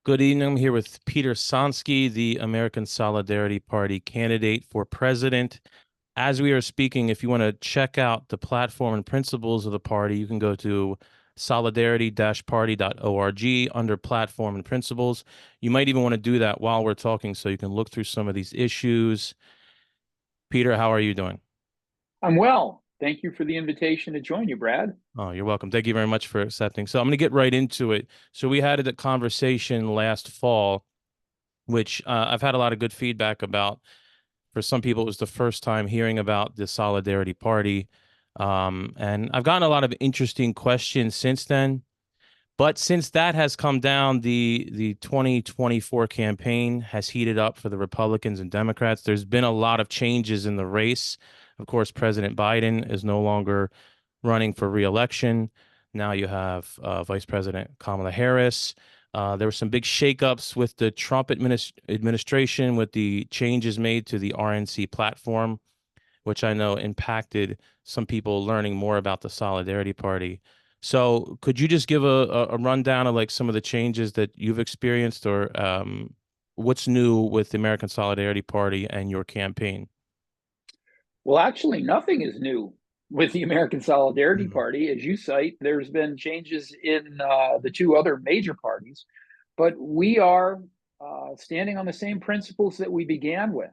Good evening. I'm here with Peter Sonski, the American Solidarity Party candidate for president. As we are speaking, if you want to check out the platform and principles of the party, you can go to solidarity-party.org under platform and principles. You might even want to do that while we're talking so you can look through some of these issues. Peter, how are you doing? I'm well. Thank you for the invitation to join you, Brad. Oh, you're welcome. Thank you very much for accepting. So I'm going to get right into it. So we had a conversation last fall, which I've had a lot of good feedback about. For some people, it was the first time hearing about the Solidarity Party. And I've gotten a lot of interesting questions since then. But since that has come down, the 2024 campaign has heated up for the Republicans and Democrats. There's been a lot of changes in the race. Of course, President Biden is no longer running for re-election. Now you have Vice President Kamala Harris. There were some big shakeups with the Trump administration, with the changes made to the RNC platform, which I know impacted some people learning more about the Solidarity Party. So, could you just give a rundown of like some of the changes that you've experienced, or what's new with the American Solidarity Party and your campaign? Well, actually, nothing is new with the American Solidarity Mhm. Party. As you cite, there's been changes in the two other major parties, but we are standing on the same principles that we began with.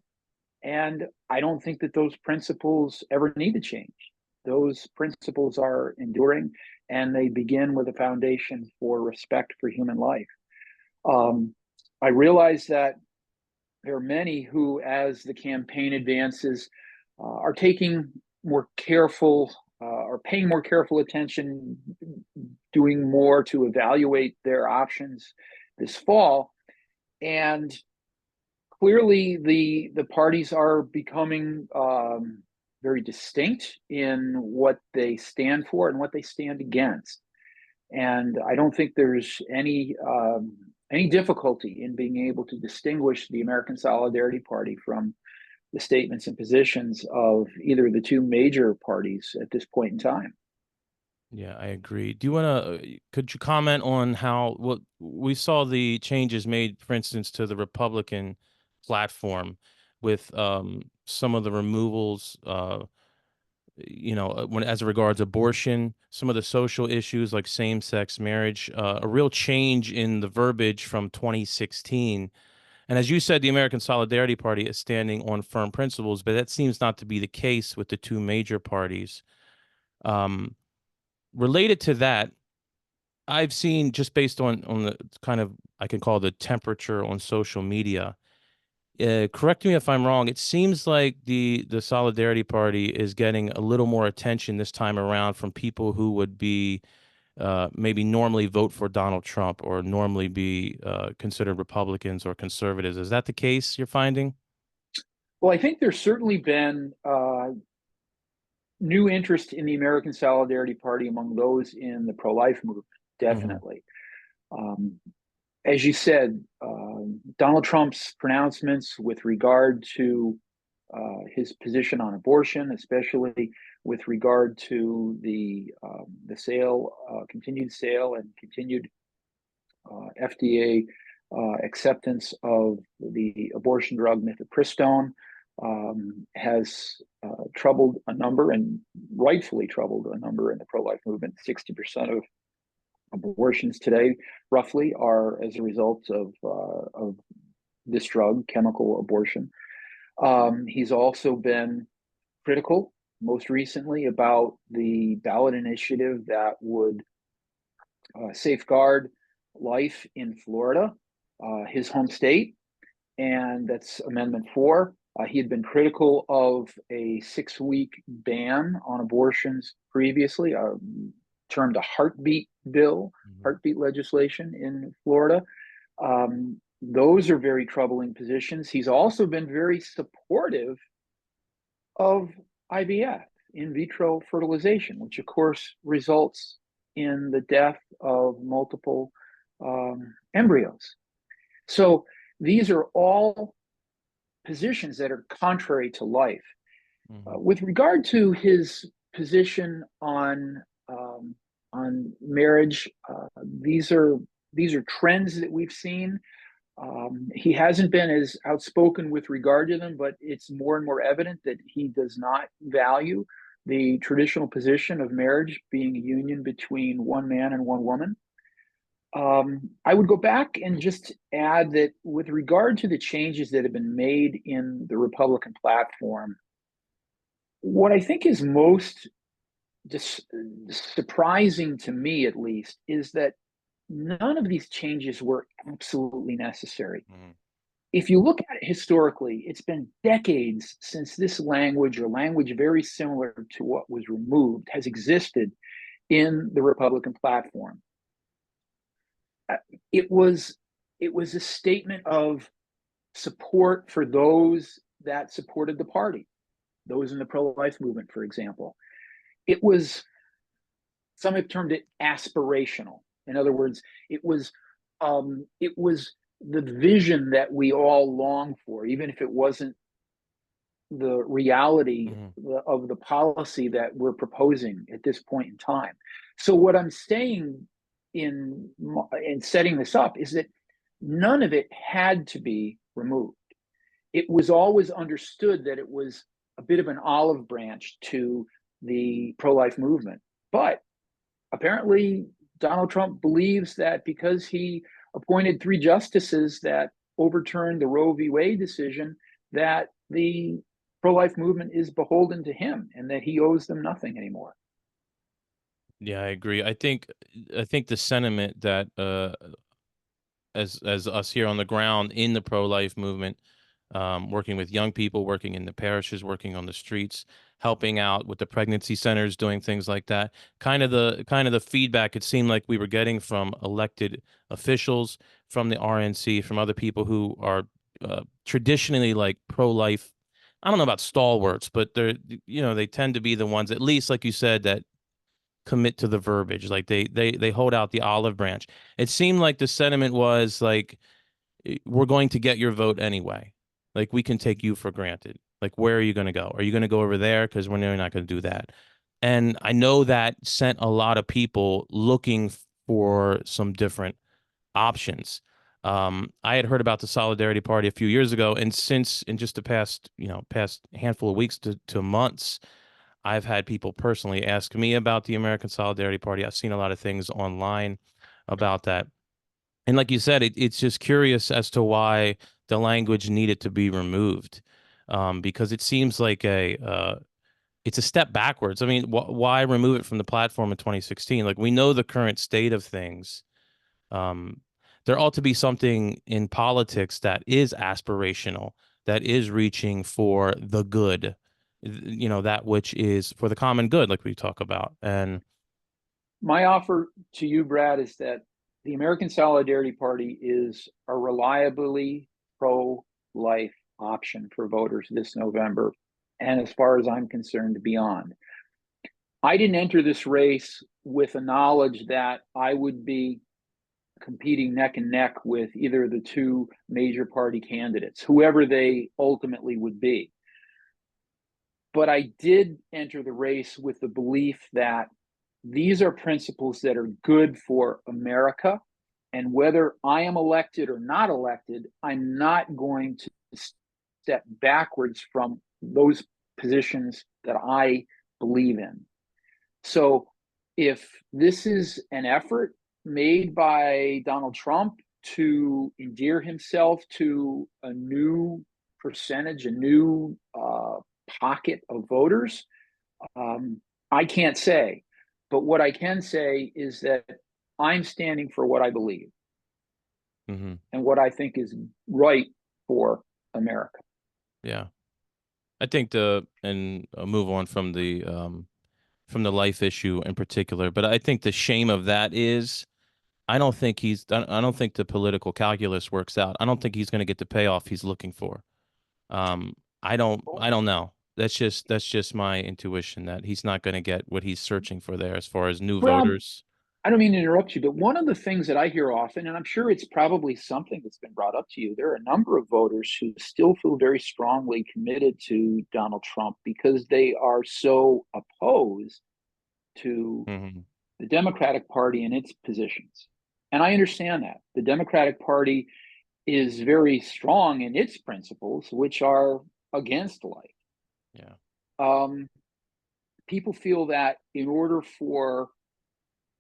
And I don't think that those principles ever need to change. Those principles are enduring and they begin with a foundation for respect for human life. Um, I realize that there are many who, as the campaign advances, are taking more careful are paying more careful attention, doing more to evaluate their options this fall. And clearly, the parties are becoming very distinct in what they stand for and what they stand against. And I don't think there's any difficulty in being able to distinguish the American Solidarity Party from the statements and positions of either of the two major parties at this point in time. Yeah, I agree. Do you want to, could you comment on how, what we saw the changes made, for instance, to the Republican platform with some of the removals, when as regards abortion, some of the social issues like same-sex marriage, a real change in the verbiage from 2016. And as you said, the American Solidarity Party is standing on firm principles, but that seems not to be the case with the two major parties. Um, Related to that, I've seen just based on the kind of I can call the temperature on social media. Correct me if I'm wrong. It seems like the Solidarity Party is getting a little more attention this time around from people who would be maybe normally vote for Donald Trump or normally be considered Republicans or conservatives. Is that the case you're finding? Well, I think there's certainly been new interest in the American Solidarity Party among those in the pro-life movement, Hmm. definitely. Um, as you said, Donald Trump's pronouncements with regard to his position on abortion, especially with regard to the sale, continued sale, and continued FDA acceptance of the abortion drug mifepristone, has troubled a number, and rightfully troubled a number in the pro-life movement. 60% of abortions today, roughly, are as a result of this drug, chemical abortion. He's also been critical, most recently, about the ballot initiative that would safeguard life in Florida, his home state, and that's Amendment 4. He had been critical of a 6-week ban on abortions previously, termed a heartbeat bill, Hmm. heartbeat legislation in Florida. Those are very troubling positions. He's also been very supportive of IVF, in vitro fertilization, which of course results in the death of multiple embryos. So these are all positions that are contrary to life. Hmm. With regard to his position on marriage, these are these are trends that we've seen. He hasn't been as outspoken with regard to them, but it's more and more evident that he does not value the traditional position of marriage being a union between one man and one woman. I would go back and just add that with regard to the changes that have been made in the Republican platform, what I think is most surprising to me, at least, is that none of these changes were absolutely necessary. Mhm. If you look at it historically, it's been decades since this language or language very similar to what was removed has existed in the Republican platform. It was it was a statement of support for those that supported the party, those in the pro-life movement, for example. It was, some have termed it aspirational. In other words, it was the vision that we all long for, even if it wasn't the reality Mhm. of the policy that we're proposing at this point in time. So what I'm saying in setting this up is that none of it had to be removed. It was always understood that it was a bit of an olive branch to the pro-life movement. But apparently, Donald Trump believes that because he appointed three justices that overturned the Roe v. Wade decision, that the pro-life movement is beholden to him and that he owes them nothing anymore. Yeah, I agree. I think the sentiment that as us here on the ground in the pro-life movement, working with young people, working in the parishes, working on the streets, helping out with the pregnancy centers, doing things like that. Kind of the feedback it seemed like we were getting from elected officials, from the RNC, from other people who are traditionally like pro-life. I don't know about stalwarts, but they tend to be the ones, at least like you said, that commit to the verbiage. Like they hold out the olive branch. It seemed like the sentiment was like, we're going to get your vote anyway. Like we can take you for granted. Like where are you going to go? Are you going to go over there? Because we're not going to do that. And I know that sent a lot of people looking for some different options. I had heard about the Solidarity Party a few years ago, and since in just the past handful of weeks to months, I've had people personally ask me about the American Solidarity Party. I've seen a lot of things online about that. And like you said, it's just curious as to why the language needed to be removed, because it seems like it's a step backwards. I mean, why remove it from the platform in 2016? Like we know the current state of things. Um, there ought to be something in politics that is aspirational, that is reaching for the good, that which is for the common good, like we talk about. And My offer to you, Brad, is that the American Solidarity Party is a reliably pro-life option for voters this November, and as far as I'm concerned, beyond. I didn't enter this race with a knowledge that I would be competing neck and neck with either of the two major party candidates, whoever they ultimately would be. But I did enter the race with the belief that these are principles that are good for America. And whether I am elected or not elected, I'm not going to step backwards from those positions that I believe in. So if this is an effort made by Donald Trump to endear himself to a new percentage, a new pocket of voters, I can't say. But what I can say is that I'm standing for what I believe mhm, and what I think is right for America. yeah, I think and I'll move on from the life issue in particular, but I think the shame of that is I don't think the political calculus works out. I don't think he's going to get the payoff he's looking for. I don't know. That's just my intuition that he's not going to get what he's searching for there as far as new Brad, voters. I don't mean to interrupt you, but one of the things that I hear often, and I'm sure it's probably something that's been brought up to you, there are a number of voters who still feel very strongly committed to Donald Trump because they are so opposed to Hmm. the Democratic Party and its positions. And I understand that. The Democratic Party is very strong in its principles, which are against life. Yeah. Um, People feel that in order for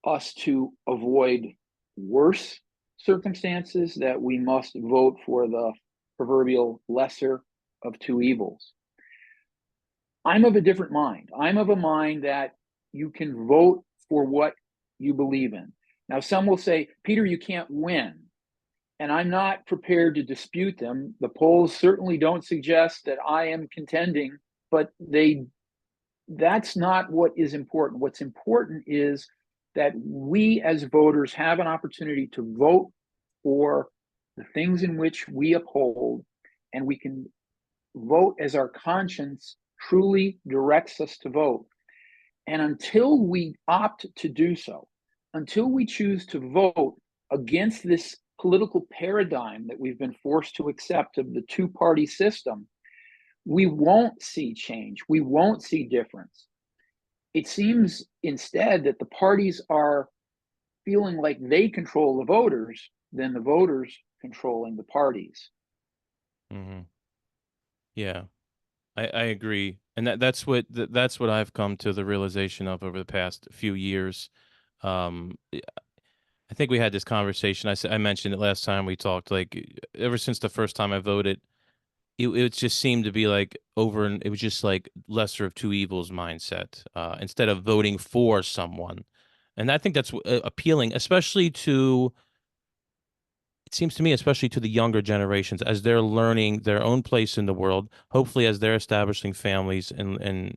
us to avoid worse circumstances, that we must vote for the proverbial lesser of two evils. I'm of a different mind. I'm of a mind that you can vote for what you believe in. Now, some will say, Peter, you can't win. And I'm not prepared to dispute them. The polls certainly don't suggest that I am contending, but that's not what is important. What's important is that we as voters have an opportunity to vote for the things in which we uphold, and we can vote as our conscience truly directs us to vote. And until we opt to do so, until we choose to vote against this political paradigm that we've been forced to accept of the two-party system, we won't see change. We won't see difference. It seems instead that the parties are feeling like they control the voters than the voters controlling the parties. Hmm. Yeah. I agree, and that's what I've come to the realization of over the past few years. I think we had this conversation. I mentioned it last time we talked. Like ever since the first time I voted, it just seemed to be like over, and it was just like lesser of two evils mindset. Instead of voting for someone, and I think that's appealing, especially to it seems to me, especially to the younger generations, as they're learning their own place in the world, hopefully as they're establishing families and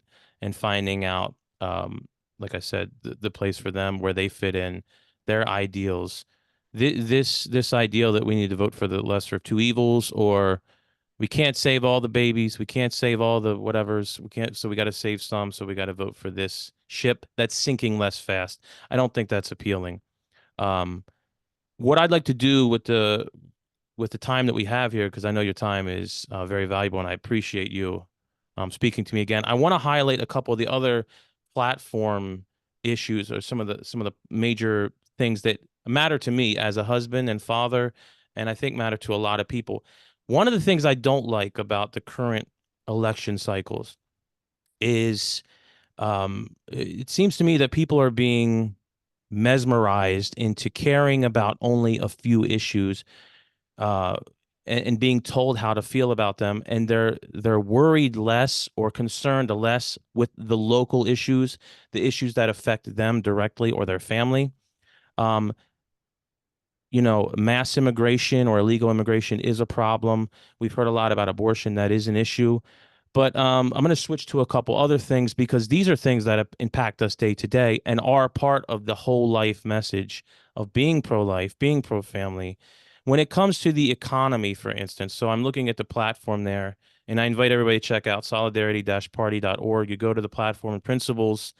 finding out, like I said, the place for them where they fit in, their ideals. This ideal that we need to vote for the lesser of two evils, or we can't save all the babies, we can't save all the whatevers, we can't, so we got to save some, so we got to vote for this ship that's sinking less fast. I don't think that's appealing. Um, what I'd like to do with the time that we have here, because I know your time is very valuable, and I appreciate you speaking to me again. I want to highlight a couple of the other platform issues, or some of the major things that matter to me as a husband and father, and I think matter to a lot of people. One of the things I don't like about the current election cycles is it seems to me that people are being mesmerized into caring about only a few issues, uh, and being told how to feel about them, and they're worried less or concerned less with the local issues, the issues that affect them directly or their family. Um, Mass immigration or illegal immigration is a problem. We've heard a lot about abortion. That is an issue. But I'm going to switch to a couple other things, because these are things that impact us day to day and are part of the whole life message of being pro-life, being pro-family. When it comes to the economy, for instance, so I'm looking at the platform there, and I invite everybody to check out solidarity-party.org. You go to the platform and principles.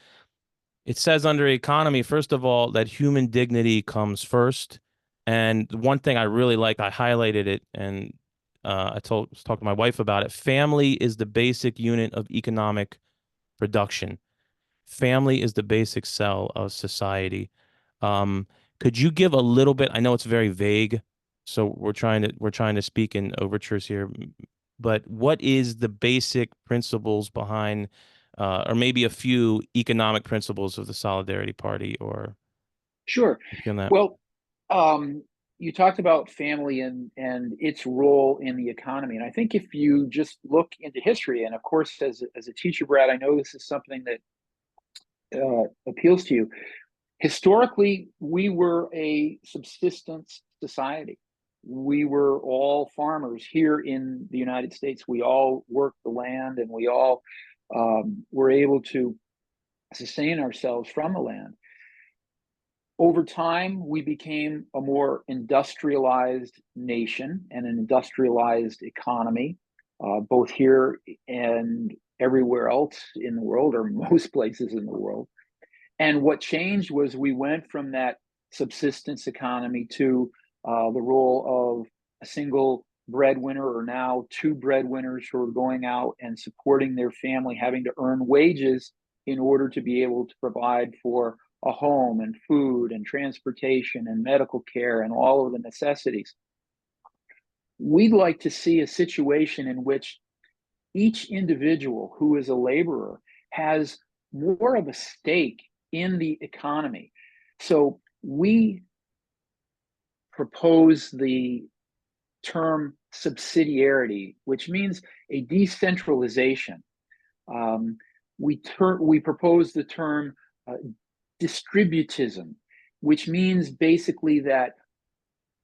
It says under economy, first of all, that human dignity comes first. And one thing I really like, I highlighted it, and was talking to my wife about it. Family is the basic unit of economic production. Family is the basic cell of society. Um, could you give a little bit? I know it's very vague, so we're trying to speak in overtures here, but what is the basic principles behind, or maybe a few economic principles of the Solidarity Party, or Sure. anything on that? Well, you talked about family and its role in the economy, and I think if you just look into history, and of course, as a teacher, Brad, I know this is something that appeals to you. Historically, we were a subsistence society. We were all farmers here in the United States. We all worked the land, and we all were able to sustain ourselves from the land. Over time, we became a more industrialized nation and an industrialized economy, both here and everywhere else in the world, or most places in the world. And what changed was we went from that subsistence economy to the role of a single breadwinner, or now two breadwinners who are going out and supporting their family, having to earn wages in order to be able to provide for a home and food and transportation and medical care and all of the necessities. We'd like to see a situation in which each individual who is a laborer has more of a stake in the economy. So we propose the term subsidiarity, which means a decentralization. We propose the term distributism, which means basically that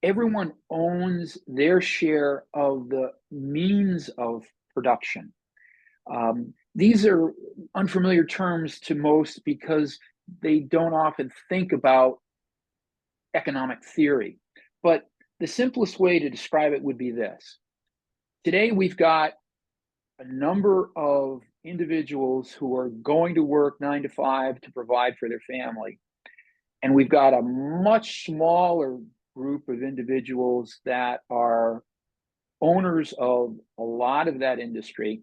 everyone owns their share of the means of production. These are unfamiliar terms to most because they don't often think about economic theory. But the simplest way to describe it would be this. Today, we've got a number of individuals who are going to work 9 to 5 to provide for their family. And we've got a much smaller group of individuals that are owners of a lot of that industry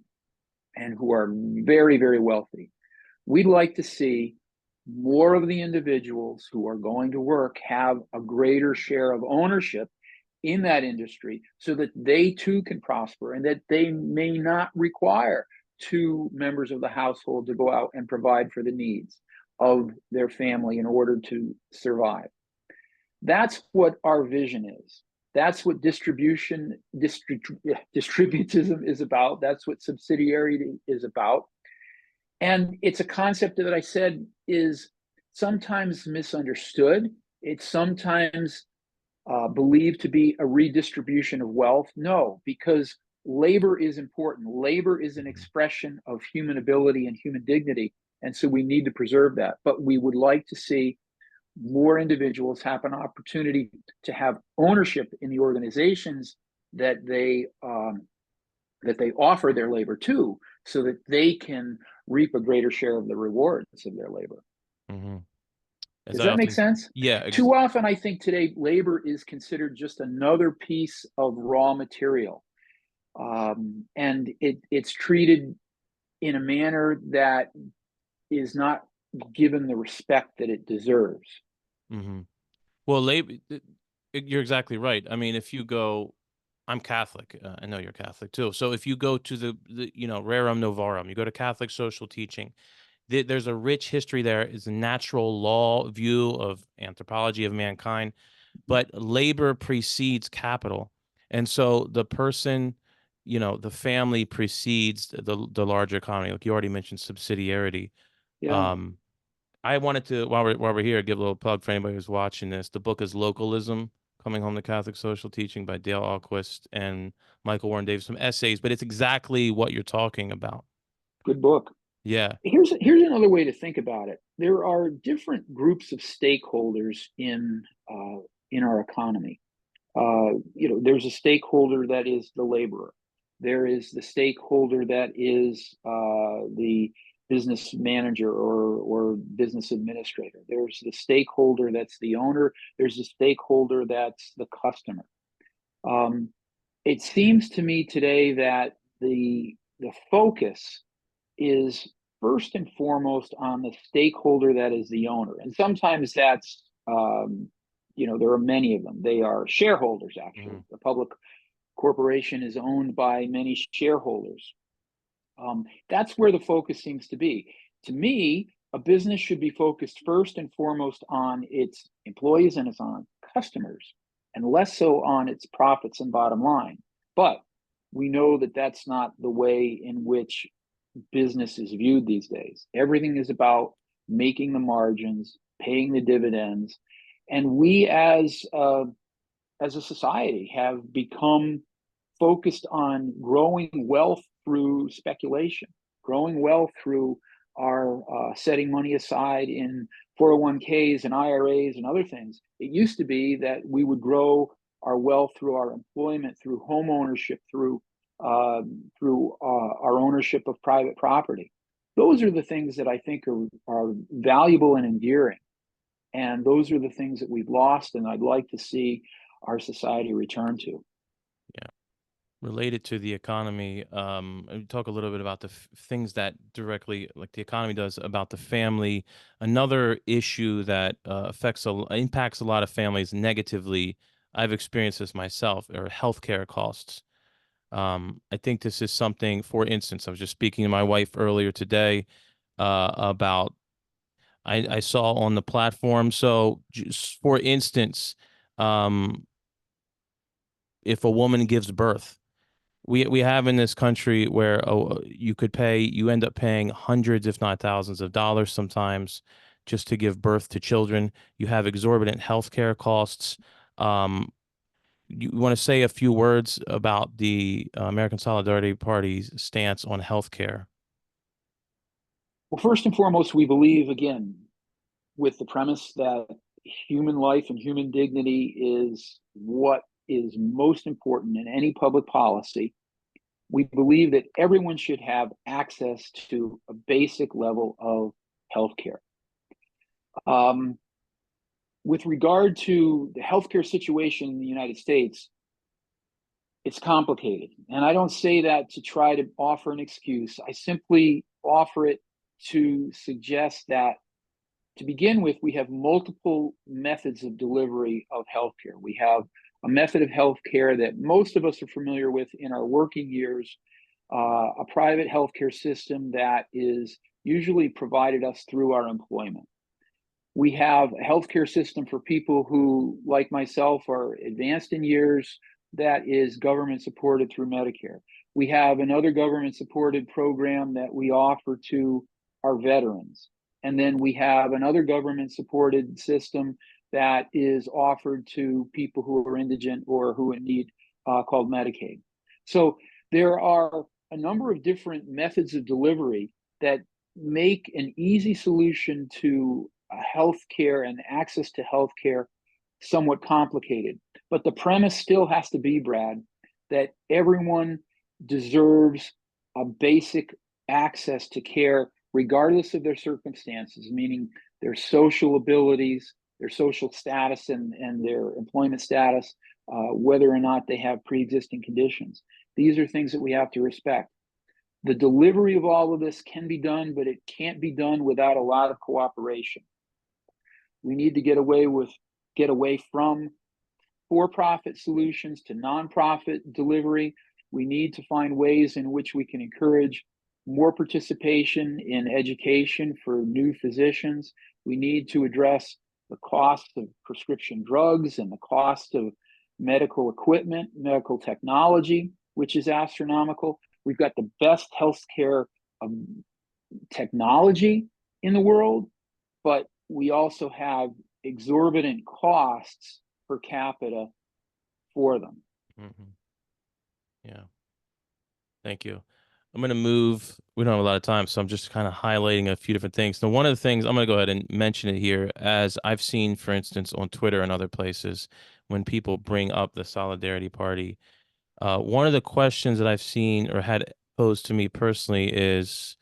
and who are very, very wealthy. We'd like to see more of the individuals who are going to work have a greater share of ownership in that industry so that they too can prosper and that they may not require two members of the household to go out and provide for the needs of their family in order to survive. That's what our vision is. That's what distributism is about. That's what subsidiarity is about. And it's a concept that I said is sometimes misunderstood. It's sometimes believed to be a redistribution of wealth. No, because labor is important. Labor is an expression of human ability and human dignity. And so we need to preserve that. But we would like to see more individuals have an opportunity to have ownership in the organizations that they offer their labor to, so that they can reap a greater share of the rewards of their labor. Mm-hmm. As Does I that make often, sense? yeah, Too often, I think today, labor is considered just another piece of raw material. And it's treated in a manner that is not given the respect that it deserves. mm-hmm. Well, labor, you're exactly right. I mean, if you go, I'm Catholic. I know you're Catholic too. So if you go to the rerum novarum, you go to Catholic social teaching, there's a rich history there. It's a natural law view of anthropology of mankind, but labor precedes capital. And so the person, the family precedes the larger economy. Like you already mentioned subsidiarity. Yeah, Um, I wanted to, while we're here, give a little plug for anybody who's watching this. The book is Localism, Coming Home to Catholic Social Teaching by Dale Ahlquist and Michael Warren Davis. Some essays, but it's exactly what you're talking about. good book. Yeah. Here's another way to think about it. There are different groups of stakeholders in our economy. There's a stakeholder that is the laborer. There is the stakeholder that is the business manager or business administrator. There's the stakeholder that's the owner. There's the stakeholder that's the customer. It seems to me today that the focus is first and foremost on the stakeholder that is the owner. And sometimes that's, there are many of them. They are shareholders, actually. Mhm. The public corporation is owned by many shareholders. That's where the focus seems to be. To me, a business should be focused first and foremost on its employees and its on customers, and less so on its profits and bottom line. But we know that that's not the way in which business is viewed these days. Everything is about making the margins, paying the dividends, and we as a society have become focused on growing wealth through speculation, growing wealth through our setting money aside in 401ks and IRAs and other things. It used to be that we would grow our wealth through our employment, through home ownership, through our ownership of private property. Those are the things that I think are valuable and endearing. And those are the things that we've lost, and I'd like to see our society return to. Yeah. Related to the economy, talk a little bit about the things that directly, like the economy does, about the family. Another issue that impacts a lot of families negatively. I've experienced this myself, are healthcare costs. I think this is something. For instance, I was just speaking to my wife earlier today about. I saw on the platform. So, just for instance, um, if a woman gives birth, we have in this country where you end up paying hundreds, if not thousands of dollars sometimes just to give birth to children. You have exorbitant healthcare costs. Um, you want to say a few words about the American Solidarity Party's stance on healthcare? Well, first and foremost, we believe, again, with the premise that human life and human dignity is what is most important in any public policy. We believe that everyone should have access to a basic level of healthcare. Um, with regard to the healthcare situation in the United States, it's complicated. And I don't say that to try to offer an excuse. I simply offer it to suggest that, to begin with, we have multiple methods of delivery of healthcare. We have a method of healthcare that most of us are familiar with in our working years, a private healthcare system that is usually provided us through our employment. We have a healthcare system for people who, like myself, are advanced in years that is government supported through Medicare. We have another government supported program that we offer to our veterans. And then we have another government supported system that is offered to people who are indigent or who in need, called Medicaid. So there are a number of different methods of delivery that make an easy solution to healthcare and access to healthcare somewhat complicated. But the premise still has to be, Brad, that everyone deserves a basic access to care, regardless of their circumstances, meaning their social abilities, their social status, and their employment status, whether or not they have pre existing conditions. These are things that we have to respect. The delivery of all of this can be done, but it can't be done without a lot of cooperation. We need to get away from for-profit solutions to nonprofit delivery. We need to find ways in which we can encourage more participation in education for new physicians. We need to address the cost of prescription drugs and the cost of medical equipment, medical technology, which is astronomical. We've got the best healthcare technology in the world, but we also have exorbitant costs per capita for them. Hmm. Yeah, thank you. I'm going to move. We don't have a lot of time, so I'm just kind of highlighting a few different things. Now, one of the things I'm going to go ahead and mention it here, as I've seen, for instance, on Twitter and other places, when people bring up the Solidarity Party, one of the questions that I've seen or had posed to me personally is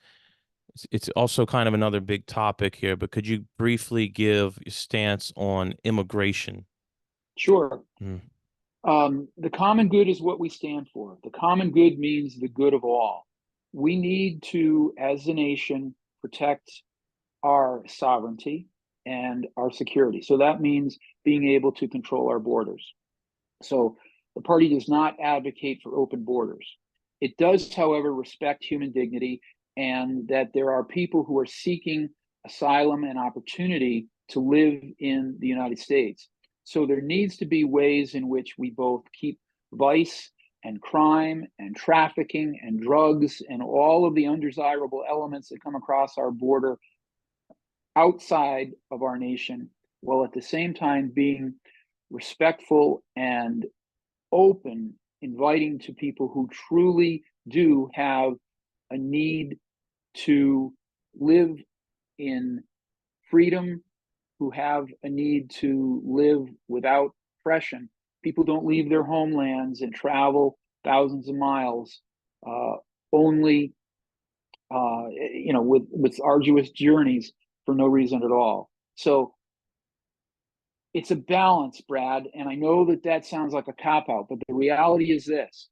it's also kind of another big topic here, but could you briefly give your stance on immigration? Sure. Mm, The common good is what we stand for. The common good means the good of all. We need to, as a nation, protect our sovereignty and our security. So that means being able to control our borders. So the party does not advocate for open borders. It does, however, respect human dignity and that there are people who are seeking asylum and opportunity to live in the United States. So there needs to be ways in which we both keep vice and crime and trafficking and drugs and all of the undesirable elements that come across our border outside of our nation, while at the same time being respectful and open, inviting to people who truly do have a need to live in freedom, who have a need to live without oppression. People don't leave their homelands and travel thousands of miles uh, only, with arduous journeys for no reason at all. So it's a balance, Brad. And I know that that sounds like a cop out, but the reality is this: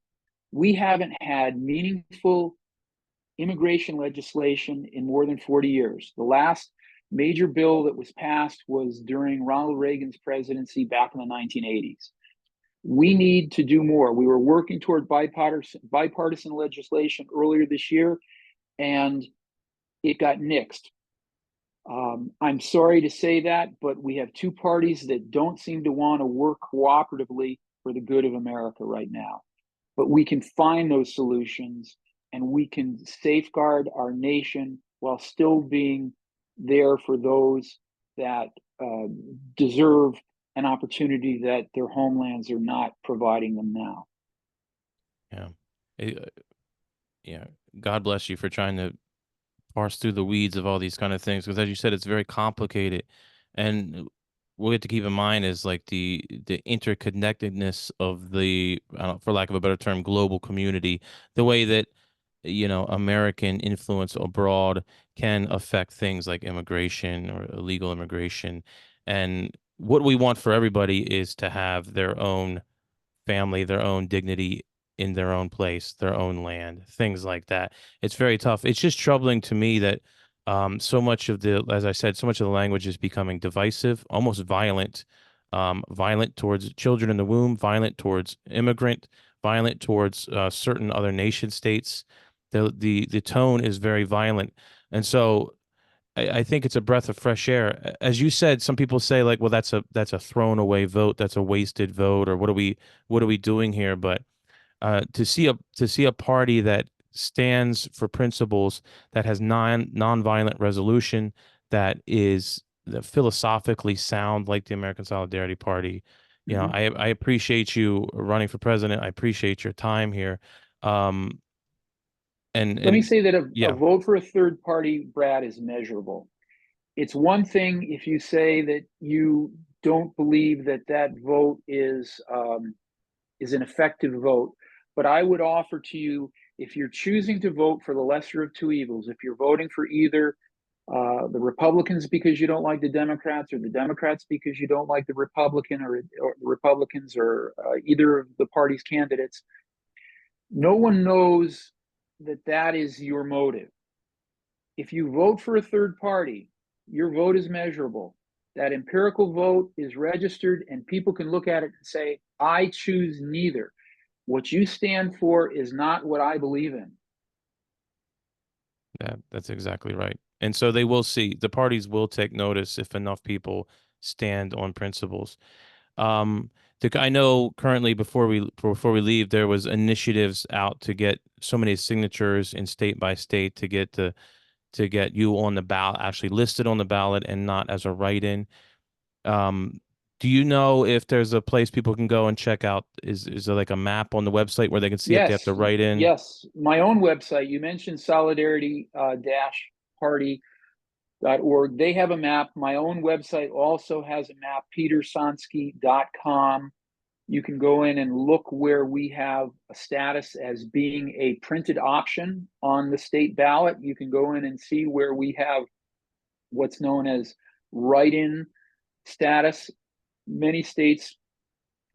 We haven't had meaningful immigration legislation in more than 40 years. The last major bill that was passed was during Ronald Reagan's presidency back in the 1980s. We need to do more. We were working toward bipartisan legislation earlier this year, and it got nixed. I'm sorry to say that, but we have two parties that don't seem to want to work cooperatively for the good of America right now. But we can find those solutions, and we can safeguard our nation while still being there for those that uh, deserve an opportunity that their homelands are not providing them now. Yeah. Yeah. God bless you for trying to parse through the weeds of all these kind of things, because as you said, it's very complicated. And what we have to keep in mind is like the interconnectedness of the, for lack of a better term, global community, the way that, American influence abroad can affect things like immigration or illegal immigration. And what we want for everybody is to have their own family, their own dignity in their own place, their own land, things like that. It's very tough. It's just troubling to me that so much of the, as I said, so much of the language is becoming divisive, almost violent, violent towards children in the womb, violent towards immigrant, violent towards certain other nation states. The tone is very violent, and so I think it's a breath of fresh air. As you said, some people say like, well, that's a thrown away vote, that's a wasted vote, or what are we doing here? But to see a party that stands for principles, that has nonviolent resolution, that philosophically sound like the American Solidarity Party. Mm-hmm. I appreciate you running for president. I appreciate your time here. Um, and Let me and say that a yeah, vote for a third party, Brad, is measurable. It's one thing if you say that you don't believe that that vote is an effective vote, but I would offer to you, if you're choosing to vote for the lesser of two evils, if you're voting for either the Republicans because you don't like the Democrats, or the Democrats because you don't like the Republican, or the Republicans, or either of the party's candidates, no one knows that that is your motive. If you vote for a third party, your vote is measurable. That empirical vote is registered, and people can look at it and say, I choose neither. What you stand for is not what I believe in. that's exactly right. And so they will see, the parties will take notice if enough people stand on principles. Um, I know currently before we leave, there was initiatives out to get so many signatures in state by state to get you on the ballot, actually listed on the ballot and not as a write-in. Um, do you know if there's a place people can go and check out? Is there like a map on the website where they can see if they have Yes, to write in? yes. My own website, you mentioned solidarity party.org. They have a map. My own website also has a map, petersonski.com. You can go in and look where we have a status as being a printed option on the state ballot. You can go in and see where we have what's known as write-in status. Many states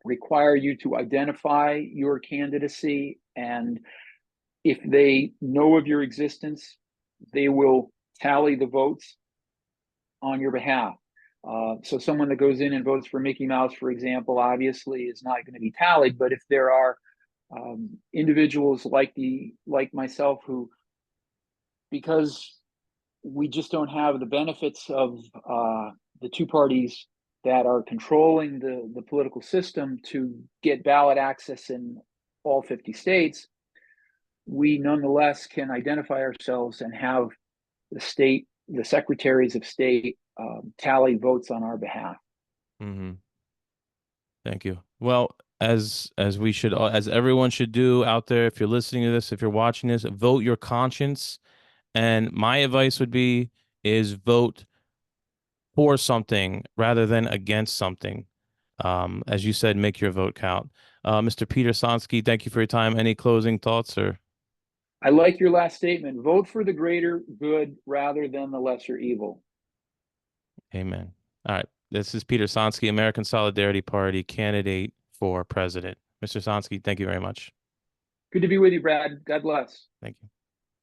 require you to identify your candidacy, and if they know of your existence, they will tally the votes on your behalf. So someone that goes in and votes for Mickey Mouse, for example, obviously is not going to be tallied. But if there are individuals like myself who, because we just don't have the benefits of the two parties that are controlling the political system to get ballot access in all 50 states, we nonetheless can identify ourselves and have the secretaries of state tally votes on our behalf. Hmm. Thank you. Well, as everyone should do out there, if you're listening to this, if you're watching this, vote your conscience. And my advice would be is vote for something rather than against something. As you said, make your vote count. Mr. Peter Sonski, thank you for your time. Any closing thoughts or I like your last statement. Vote for the greater good rather than the lesser evil. amen? All right. This is Peter Sonski, American Solidarity Party candidate for president. Mr. Sonski, thank you very much. Good to be with you, Brad. God bless. Thank you.